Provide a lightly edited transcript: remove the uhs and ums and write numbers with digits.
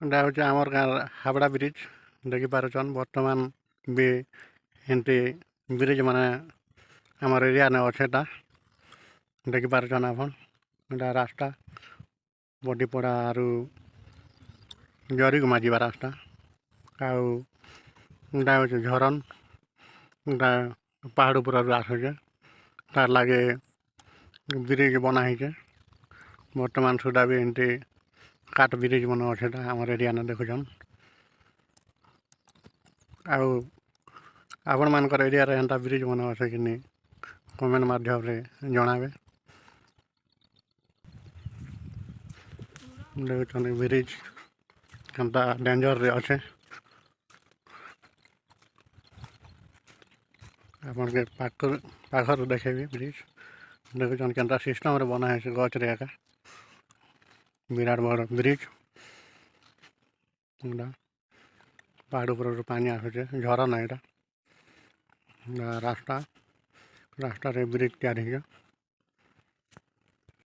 ଏଇଟା ହେଉଛି ଆମର ଗାଁ ହାବଡ଼ା ବ୍ରିଜ୍ ଦେଖିପାରୁଛନ୍ ବର୍ତ୍ତମାନ ବି ଏମିତି ବ୍ରିଜ୍ ମାନେ ଆମର ଏରିଆନେ ଅଛେ ଏଟା ଦେଖିପାରୁଛନ୍ ଆପଣ ଏଇଟା ରାସ୍ତା ବଡ଼ିପଡ଼ା ଆରୁ ଜରିଗୁମା ଯିବା ରାସ୍ତା ଆଉ ଏଇଟା ହେଉଛି ଝରନ୍ ଏଇଟା ପାହାଡ଼ ଉପରରୁ ଆସୁଛେ ତାର୍ ଲାଗେ ବ୍ରିଜ୍ ବନା ହେଇଛେ ବର୍ତ୍ତମାନ ସୁଦ୍ଧା ବି ଏମିତି କାଠ ବ୍ରିଜ୍ ମାନେ ଅଛେ ଏଟା ଆମର ଏରିଆନେ ଦେଖୁଛନ୍ ଆଉ ଆପଣମାନଙ୍କର ଏରିଆରେ ଏନ୍ତା ବ୍ରିଜ୍ ମାନେ ଅଛେ କି ନି କମେଣ୍ଟ ମାଧ୍ୟମରେ ଜଣାବେ। ଦେଖୁଛନ୍ତି ବ୍ରିଜ୍ କେନ୍ତା ଡେଞ୍ଜରରେ ଅଛେ ଆପଣକେ ପାଖରୁ ଦେଖେଇବି ବ୍ରିଜ୍ ଦେଖୁଛନ୍ କେନ୍ତା ସିଷ୍ଟମ୍ରେ ବନା ହେଇଛି ଗଛରେ ଏକା ବିରାଟ ବଡ଼ ବ୍ରିଜ୍ ଏଇଟା ପାହାଡ଼ ଉପରରୁ ପାଣି ଆସୁଛେ ଝରଣା ଏଇଟା ରାସ୍ତାରେ ବ୍ରିଜ୍ ତିଆରି ହେଇଛି।